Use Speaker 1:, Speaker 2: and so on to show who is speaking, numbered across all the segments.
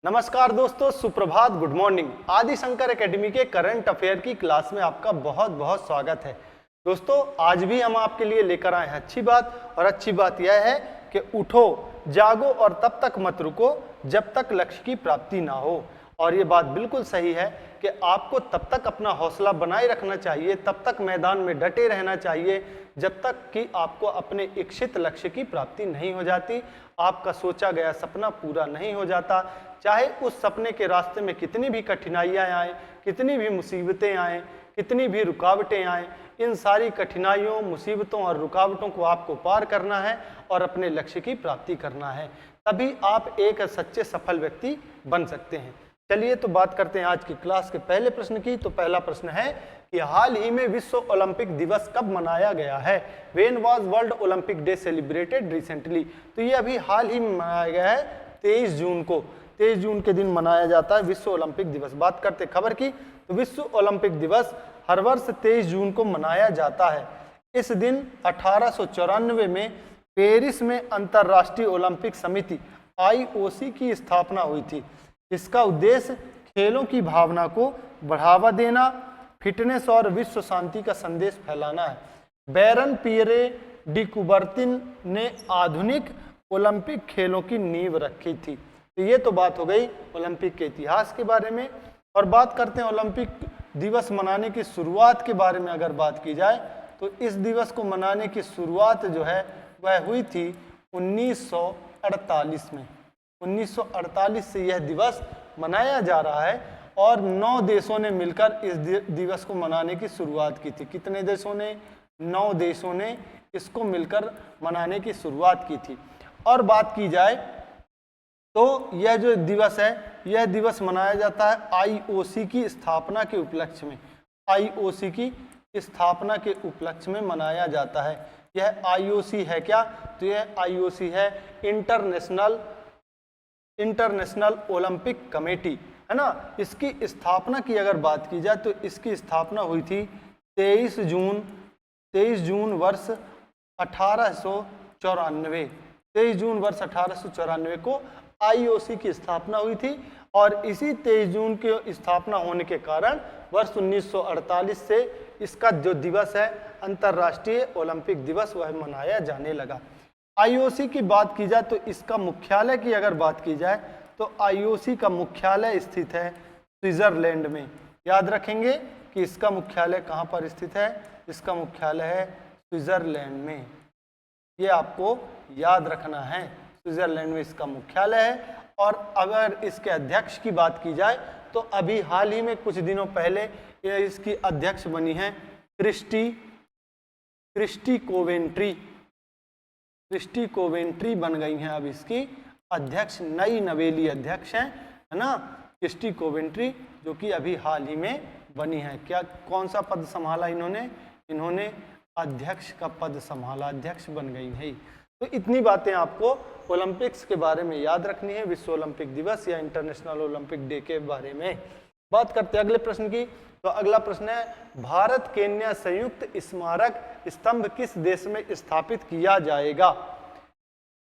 Speaker 1: नमस्कार दोस्तों, सुप्रभात, गुड मॉर्निंग। आदि शंकर एकेडमी के करंट अफेयर की क्लास में आपका बहुत बहुत स्वागत है। दोस्तों, आज भी हम आपके लिए लेकर आए हैं अच्छी बात, और अच्छी बात यह है कि उठो, जागो और तब तक मत रुको जब तक लक्ष्य की प्राप्ति ना हो। और ये बात बिल्कुल सही है कि आपको तब तक अपना हौसला बनाए रखना चाहिए, तब तक मैदान में डटे रहना चाहिए जब तक कि आपको अपने इच्छित लक्ष्य की प्राप्ति नहीं हो जाती, आपका सोचा गया सपना पूरा नहीं हो जाता। चाहे उस सपने के रास्ते में कितनी भी कठिनाइयां आए, कितनी भी मुसीबतें आए, कितनी भी रुकावटें आए, इन सारी कठिनाइयों, मुसीबतों और रुकावटों को आपको पार करना है और अपने लक्ष्य की प्राप्ति करना है। तभी आप एक सच्चे सफल व्यक्ति बन सकते हैं। चलिए तो बात करते हैं आज की क्लास के पहले प्रश्न की। तो पहला प्रश्न है कि हाल ही में विश्व ओलंपिक दिवस कब मनाया गया है? When was world Olympic day celebrated recently? तो ये अभी हाल ही में मनाया गया है 23 जून को। 23 जून के दिन मनाया जाता है विश्व ओलंपिक दिवस। बात करते खबर की, तो विश्व ओलंपिक दिवस हर वर्ष 23 जून को मनाया जाता है। इस दिन 1894 में पेरिस में अंतर्राष्ट्रीय ओलंपिक समिति IOC की स्थापना हुई थी। इसका उद्देश्य खेलों की भावना को बढ़ावा देना, फिटनेस और विश्व शांति का संदेश फैलाना है। बैरन पियरे डी कुबर्तिन ने आधुनिक ओलंपिक खेलों की नींव रखी थी। तो ये तो बात हो गई ओलंपिक के इतिहास के बारे में। और बात करते हैं ओलंपिक दिवस मनाने की शुरुआत के बारे में। अगर बात की जाए तो इस दिवस को मनाने की शुरुआत जो है वह हुई थी 1948 में। 1948 से यह दिवस मनाया जा रहा है और 9 देशों ने मिलकर इस दिवस को मनाने की शुरुआत की थी। कितने देशों ने? 9 देशों ने इसको मिलकर मनाने की शुरुआत की थी। और बात की जाए तो यह जो दिवस है, यह दिवस मनाया जाता है IOC की स्थापना के उपलक्ष्य में। IOC की स्थापना के उपलक्ष्य में मनाया जाता है। यह IOC है क्या? तो यह IOC है इंटरनेशनल ओलंपिक कमेटी, है ना। इसकी स्थापना की अगर बात की जाए तो इसकी स्थापना हुई थी 23 जून वर्ष 1894। 23 जून वर्ष 1894 को IOC की स्थापना हुई थी। और इसी 23 जून की स्थापना होने के कारण वर्ष 1948 से इसका जो दिवस है अंतर्राष्ट्रीय ओलंपिक दिवस वह मनाया जाने लगा। IOC की बात की जाए तो इसका मुख्यालय की अगर बात की जाए तो IOC का मुख्यालय स्थित है स्विट्जरलैंड में। याद रखेंगे कि इसका मुख्यालय कहाँ पर स्थित है? इसका मुख्यालय है स्विट्जरलैंड में। ये आपको याद रखना है, स्विट्जरलैंड में इसका मुख्यालय है। और अगर इसके अध्यक्ष की बात की जाए तो अभी हाल ही में कुछ दिनों पहले ये इसकी अध्यक्ष बनी है क्रिस्टी कोवेंट्री बन गई हैं अब इसकी अध्यक्ष, नई नवेली अध्यक्ष हैं, है ना, क्रिस्टी कोवेंट्री, जो कि अभी हाल ही में बनी है। क्या कौन सा पद संभाला इन्होंने अध्यक्ष का पद संभाला, अध्यक्ष बन गई है। तो इतनी बातें आपको ओलंपिक्स के बारे में याद रखनी है, विश्व ओलंपिक दिवस या इंटरनेशनल ओलंपिक डे के बारे में। बात करते हैं अगले प्रश्न की। तो अगला प्रश्न है, भारत केन्या संयुक्त स्मारक स्तंभ किस देश में स्थापित किया जाएगा?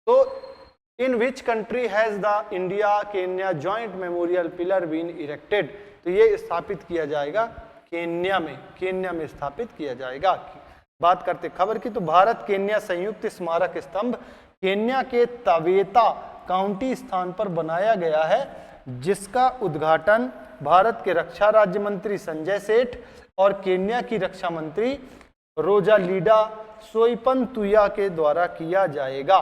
Speaker 1: तो in which country has the India Kenya joint memorial pillar been erected? तो ये स्थापित किया जाएगा केन्या में स्थापित किया जाएगा। बात करते खबर की, तो भारत केन्या संयुक्त स्मारक स्तंभ केन्या के तवेता काउंटी स्थान पर बनाया गया है, जिसका उद्घाटन भारत के रक्षा राज्य मंत्री संजय सेठ और केन्या की रक्षा मंत्री रोजालिंडा सोइपनतुया के द्वारा किया जाएगा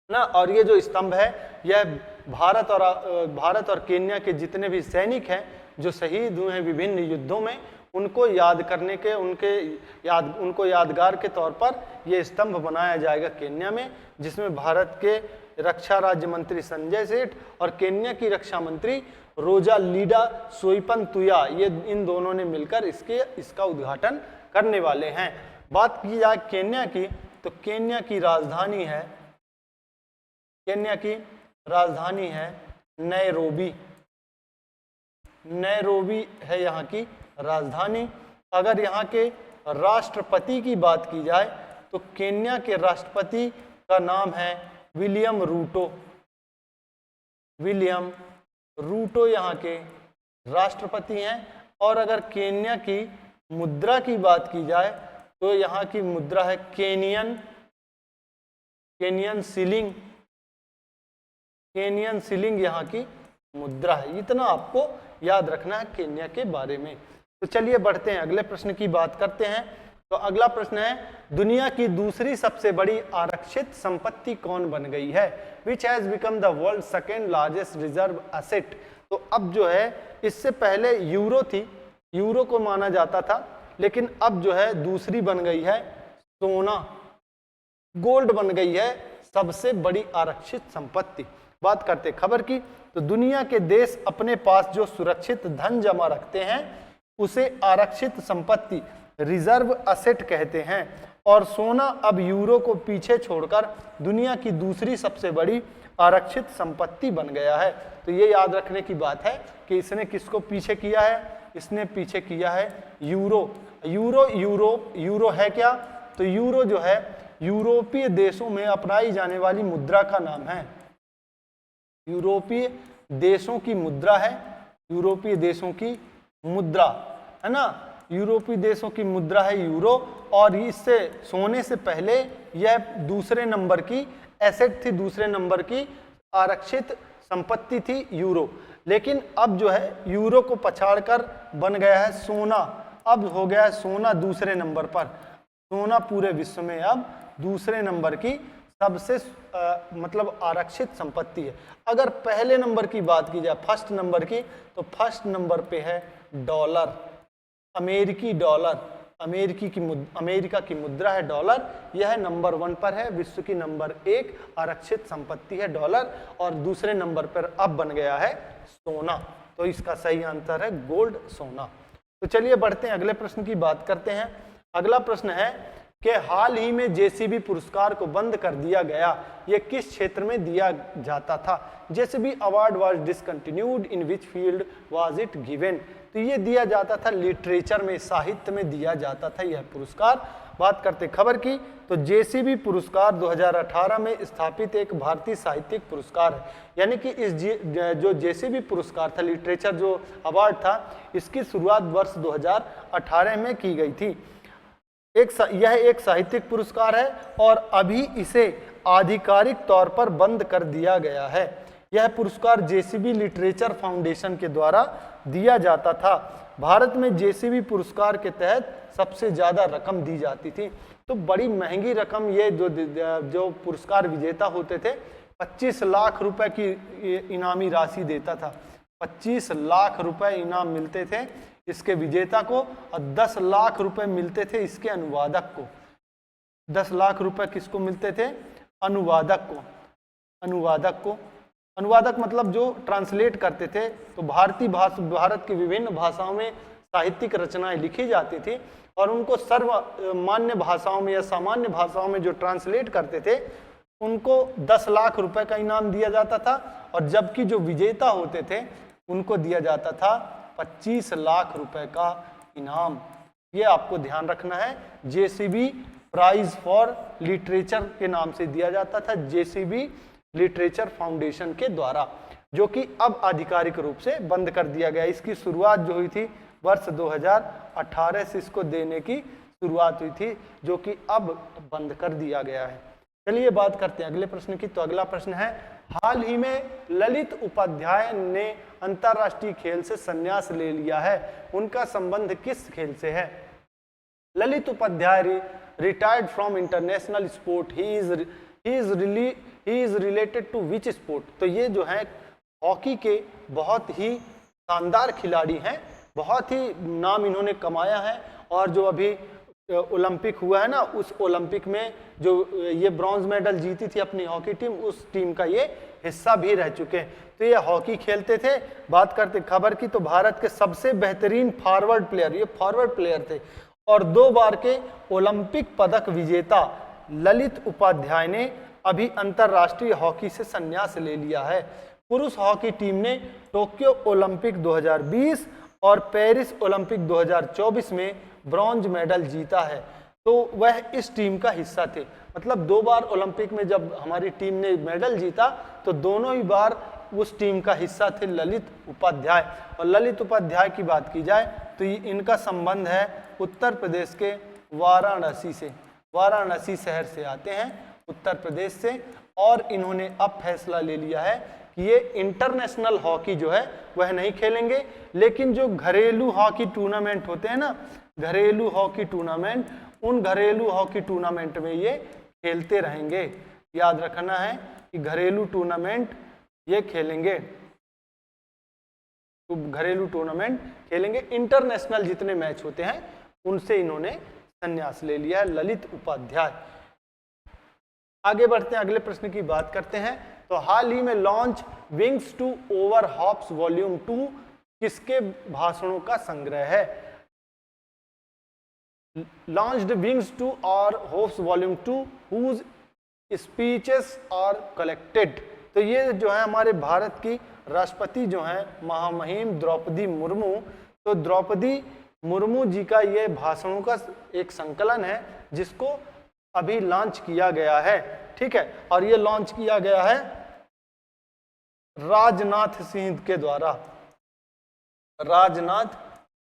Speaker 1: ना। और ये जो स्तंभ है यह भारत और केन्या के जितने भी सैनिक हैं जो शहीद हुए हैं विभिन्न युद्धों में, उनको याद करने के उनको यादगार के तौर पर यह स्तंभ बनाया जाएगा केन्या में, जिसमें भारत के रक्षा राज्य मंत्री संजय सेठ और केन्या की रक्षा मंत्री रोजालिंडा सोइपनतुया, ये इन दोनों ने मिलकर इसका उद्घाटन करने वाले हैं। बात की जाए केन्या की, तो केन्या की राजधानी है नैरोबी है यहाँ की राजधानी। अगर यहाँ के राष्ट्रपति की बात की जाए तो केन्या के राष्ट्रपति का नाम है विलियम रूटो यहाँ के राष्ट्रपति हैं। और अगर केन्या की मुद्रा की बात की जाए तो यहाँ की मुद्रा है केनियन शिलिंग। केनियन शिलिंग यहाँ की मुद्रा है। इतना आपको याद रखना है केन्या के बारे में। तो चलिए बढ़ते हैं, अगले प्रश्न की बात करते हैं। तो अगला प्रश्न है, दुनिया की दूसरी सबसे बड़ी आरक्षित संपत्ति कौन बन गई है? Which has become the world second largest reserve asset. तो अब जो है, इससे पहले यूरो थी, यूरो को माना जाता था, लेकिन अब जो है दूसरी बन गई है सोना, गोल्ड बन गई है सबसे बड़ी आरक्षित संपत्ति। बात करते खबर की, तो दुनिया के देश अपने पास जो सुरक्षित धन जमा रखते हैं उसे आरक्षित संपत्ति रिजर्व एसेट कहते हैं। और सोना अब यूरो को पीछे छोड़कर दुनिया की दूसरी सबसे बड़ी आरक्षित संपत्ति बन गया है। तो ये याद रखने की बात है कि इसने किसको पीछे किया है? इसने पीछे किया है यूरो। यूरो है क्या? तो यूरो जो है यूरोपीय देशों में अपनाई जाने वाली मुद्रा का नाम है। यूरोपीय देशों की मुद्रा है, यूरोपीय देशों की मुद्रा है ना, यूरोपीय देशों की मुद्रा है यूरो। और इससे सोने से पहले यह दूसरे नंबर की एसेट थी, दूसरे नंबर की आरक्षित संपत्ति थी यूरो। लेकिन अब जो है यूरो को पछाड़कर बन गया है सोना। अब हो गया है सोना दूसरे नंबर पर। सोना पूरे विश्व में अब दूसरे नंबर की सबसे मतलब आरक्षित संपत्ति है। अगर पहले नंबर की बात की जाए, फर्स्ट नंबर की, तो फर्स्ट नंबर पे है डॉलर, अमेरिकी डॉलर। अमेरिका की मुद्रा है डॉलर। यह नंबर 1 पर है, विश्व की नंबर 1 आरक्षित संपत्ति है डॉलर। और दूसरे नंबर पर अब बन गया है सोना। तो इसका सही आंसर है गोल्ड, सोना। तो चलिए बढ़ते हैं, अगले प्रश्न की बात करते हैं। अगला प्रश्न है कि हाल ही में जेसीबी पुरस्कार को बंद कर दिया गया, यह किस क्षेत्र में दिया जाता था? JCB award was discontinued, in which field was it given? तो ये दिया जाता था लिटरेचर में, साहित्य में दिया जाता था यह पुरस्कार। बात करते खबर की, तो जेसीबी पुरस्कार 2018 में स्थापित एक भारतीय साहित्यिक पुरस्कार है। यानी कि इस जो जेसीबी पुरस्कार था, लिटरेचर जो अवार्ड था, इसकी शुरुआत वर्ष 2018 में की गई थी। यह एक साहित्यिक पुरस्कार है और अभी इसे आधिकारिक तौर पर बंद कर दिया गया है। यह पुरस्कार जेसीबी लिटरेचर फाउंडेशन के द्वारा दिया जाता था। भारत में जेसीबी पुरस्कार के तहत सबसे ज्यादा रकम दी जाती थी। तो बड़ी महंगी रकम ये जो पुरस्कार विजेता होते थे, 25 लाख रुपए की इनामी राशि देता था। 25 लाख रुपए इनाम मिलते थे इसके विजेता को, और 10 लाख रुपए मिलते थे इसके अनुवादक को। 10 लाख रुपए किसको मिलते थे? अनुवादक को। अनुवादक मतलब जो ट्रांसलेट करते थे। तो भारत की विभिन्न भाषाओं में साहित्यिक रचनाएं लिखी जाती थी और उनको सर्वमान्य भाषाओं में या सामान्य भाषाओं में जो ट्रांसलेट करते थे उनको 10 लाख रुपए का इनाम दिया जाता था। और जबकि जो विजेता होते थे उनको दिया जाता था 25 लाख रुपए का इनाम। ये आपको ध्यान रखना है। जेसीबी प्राइज फॉर लिटरेचर के नाम से दिया जाता था, जेसीबी लिटरेचर फाउंडेशन के द्वारा, जो कि अब आधिकारिक रूप से बंद कर दिया गया। इसकी शुरुआत जो हुई थी वर्ष 2018 से इसको देने की शुरुआत हुई थी, जो कि अब बंद कर दिया गया है। चलिए बात करते हैं अगले प्रश्न की। तो अगला प्रश्न है, हाल ही में ललित उपाध्याय ने अंतरराष्ट्रीय खेल से संन्यास ले लिया है, उनका संबंध किस खेल से है? Lalit Upadhyay retired from international sport, he is related to which sport? तो ये जो है हॉकी के बहुत ही शानदार खिलाड़ी हैं, बहुत ही नाम इन्होंने कमाया है। और जो अभी ओलंपिक हुआ है ना, उस ओलंपिक में जो ये ब्रॉन्ज मेडल जीती थी अपनी हॉकी टीम, उस टीम का ये हिस्सा भी रह चुके हैं। तो ये हॉकी खेलते थे। बात करते खबर की, तो भारत के सबसे बेहतरीन फॉरवर्ड प्लेयर, ये फॉरवर्ड प्लेयर थे और 2 बार के ओलंपिक पदक विजेता ललित उपाध्याय ने अभी अंतरराष्ट्रीय हॉकी से संन्यास ले लिया है। पुरुष हॉकी टीम ने टोक्यो ओलंपिक 2020 और पेरिस ओलंपिक 2024 में ब्रॉन्ज मेडल जीता है। तो वह इस टीम का हिस्सा थे। मतलब 2 बार ओलंपिक में जब हमारी टीम ने मेडल जीता तो दोनों ही बार उस टीम का हिस्सा थे ललित उपाध्याय। और ललित उपाध्याय की बात की जाए तो इनका संबंध है उत्तर प्रदेश के वाराणसी से, वाराणसी शहर से आते हैं उत्तर प्रदेश से। और इन्होंने अब फैसला ले लिया है कि ये इंटरनेशनल हॉकी जो है वह नहीं खेलेंगे, लेकिन जो घरेलू हॉकी टूर्नामेंट होते हैं ना, घरेलू हॉकी टूर्नामेंट, उन घरेलू हॉकी टूर्नामेंट में ये खेलते रहेंगे। याद रखना है कि घरेलू टूर्नामेंट ये खेलेंगे, तो घरेलू टूर्नामेंट खेलेंगे। इंटरनेशनल जितने मैच होते हैं उनसे इन्होंने संन्यास ले लिया है, ललित उपाध्याय। आगे बढ़ते हैं, अगले प्रश्न की बात करते हैं। तो हाल ही में launch wings to over hopes volume 2 किसके भाषणों का संग्रह है? Launched wings to our hopes volume 2 whose speeches are collected. तो ये जो है हमारे भारत की राष्ट्रपति जो हैं महामहिम द्रौपदी मुर्मू, तो द्रौपदी मुर्मू जी का ये भाषणों का एक संकलन है जिसको अभी लॉन्च किया गया है, ठीक है। और ये लॉन्च किया गया है राजनाथ सिंह के द्वारा, राजनाथ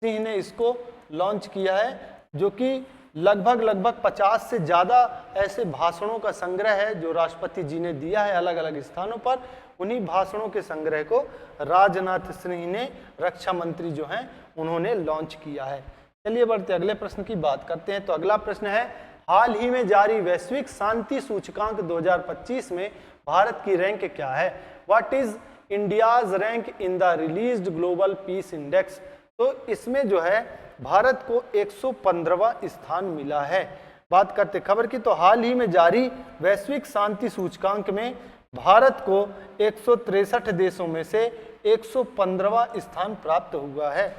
Speaker 1: सिंह ने इसको लॉन्च किया है, जो कि लगभग 50 से ज़्यादा ऐसे भाषणों का संग्रह है जो राष्ट्रपति जी ने दिया है अलग अलग स्थानों पर। उन्हीं भाषणों के संग्रह को राजनाथ सिंह ने, रक्षा मंत्री जो हैं, उन्होंने लॉन्च किया है। चलिए बढ़ते अगले प्रश्न की बात करते हैं। तो अगला प्रश्न है, हाल ही में जारी वैश्विक शांति सूचकांक 2025 में भारत की रैंक क्या है? What is India's rank in the released global peace index? तो इसमें जो है भारत को 115वां स्थान मिला है। बात करते खबर की, तो हाल ही में जारी वैश्विक शांति सूचकांक में भारत को 163 देशों में से 115वां स्थान प्राप्त हुआ है।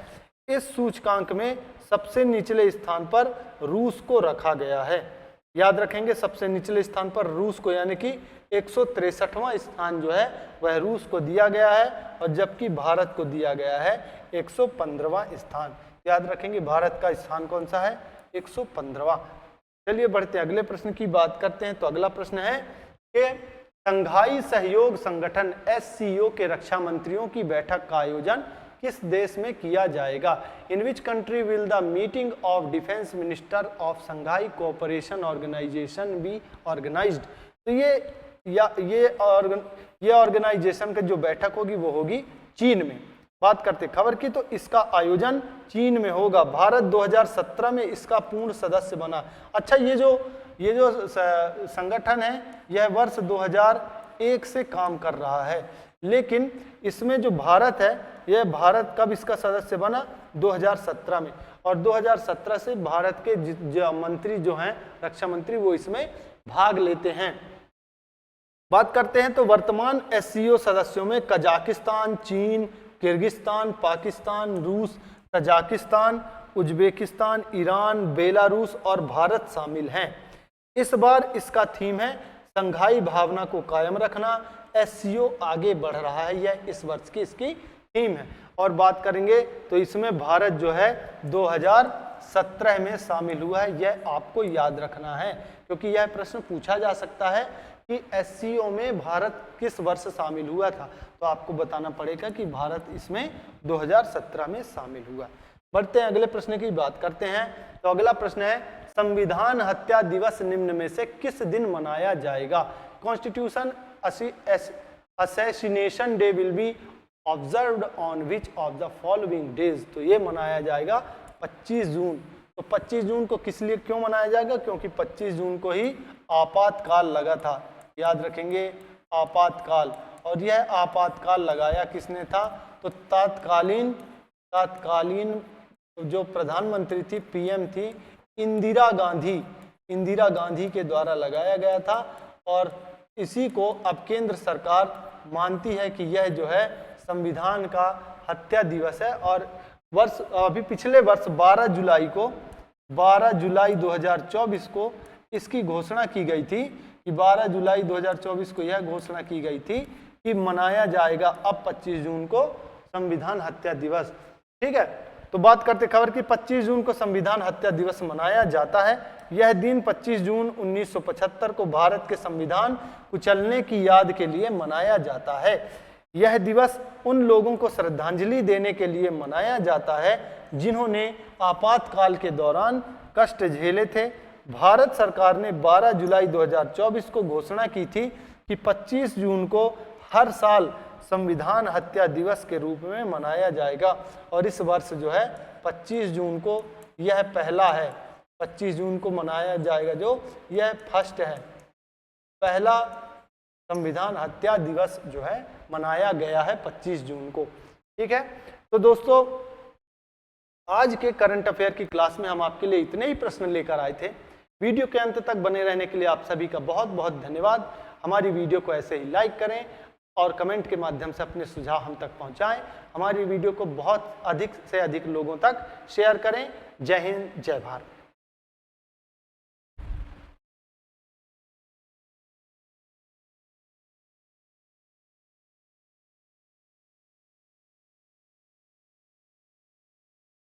Speaker 1: इस सूचकांक में सबसे निचले स्थान पर रूस को रखा गया है। याद रखेंगे, सबसे निचले स्थान पर रूस को, यानी कि 163वां स्थान जो है वह रूस को दिया गया है, और जबकि भारत को दिया गया है 115वां स्थान। याद रखेंगे भारत का स्थान कौन सा है? 115वां। चलिए बढ़ते अगले प्रश्न की बात करते हैं। तो अगला प्रश्न है कि शंघाई सहयोग संगठन SCO के रक्षा मंत्रियों की बैठक का आयोजन किस देश में किया जाएगा? In which country will the meeting of defence minister of Shanghai cooperation organisation be organised? तो ये ऑर्गेनाइजेशन का जो बैठक होगी वो होगी चीन में। बात करते खबर की, तो इसका आयोजन चीन में होगा। भारत 2017 में इसका पूर्ण सदस्य बना। अच्छा, ये जो संगठन है यह वर्ष 2001 से काम कर रहा है, लेकिन इसमें जो भारत है, यह भारत कब इसका सदस्य बना? 2017 में। और 2017 से भारत के जो मंत्री जो हैं, रक्षा मंत्री, वो इसमें भाग लेते हैं। बात करते हैं तो वर्तमान SCO सदस्यों में कजाकिस्तान, चीन, किर्गिस्तान, पाकिस्तान, रूस, तजाकिस्तान, उज्बेकिस्तान, ईरान, बेलारूस और भारत शामिल हैं। इस बार इसका थीम है शंघाई भावना को कायम रखना। SCO आगे बढ़ रहा है, यह इस वर्ष की इसकी थीम है। और बात करेंगे तो इसमें भारत जो है 2017 में शामिल हुआ है, यह आपको याद रखना है, क्योंकि यह प्रश्न पूछा जा सकता है कि SCO में भारत किस वर्ष शामिल हुआ था, तो आपको बताना पड़ेगा कि भारत इसमें 2017 में शामिल हुआ। बढ़ते हैं अगले प्रश्न की बात करते हैं। तो अगला प्रश्न है, संविधान हत्या दिवस निम्न में से किस दिन मनाया जाएगा? Constitution assassination day will be observed on which of the following days? तो ये मनाया जाएगा 25 जून। तो 25 जून को किस लिए क्यों मनाया जाएगा? क्योंकि 25 जून को ही आपातकाल लगा था। याद रखेंगे, आपातकाल। और यह आपातकाल लगाया किसने था? तो तत्कालीन जो प्रधानमंत्री थी, PM थी, इंदिरा गांधी के द्वारा लगाया गया था। और इसी को अब केंद्र सरकार मानती है कि यह जो है संविधान का हत्या दिवस है। और अभी पिछले वर्ष 12 जुलाई 2024 को इसकी घोषणा की गई थी कि 12 जुलाई 2024 को यह घोषणा की गई थी कि मनाया जाएगा अब 25 जून को संविधान हत्या दिवस। ठीक है, तो बात करते खबर की, 25 जून को संविधान हत्या दिवस मनाया जाता है। यह दिन 25 जून 1975 को भारत के संविधान कुचलने की याद के लिए मनाया जाता है। यह दिवस उन लोगों को श्रद्धांजलि देने के लिए मनाया जाता है जिन्होंने आपातकाल के दौरान कष्ट झेले थे। भारत सरकार ने 12 जुलाई 2024 को घोषणा की थी कि 25 जून को हर साल संविधान हत्या दिवस के रूप में मनाया जाएगा, और इस वर्ष जो है 25 जून को यह पहला है, 25 जून को मनाया जाएगा, जो यह फर्स्ट है, पहला संविधान हत्या दिवस जो है मनाया गया है 25 जून को। ठीक है, तो दोस्तों आज के करंट अफेयर की क्लास में हम आपके लिए इतने ही प्रश्न लेकर आए थे। वीडियो के अंत तक बने रहने के लिए आप सभी का बहुत बहुत धन्यवाद। हमारी वीडियो को ऐसे ही लाइक करें और कमेंट के माध्यम से अपने सुझाव हम तक पहुंचाएं। हमारी वीडियो को बहुत अधिक से अधिक लोगों तक शेयर करें। जय हिंद, जय भारत।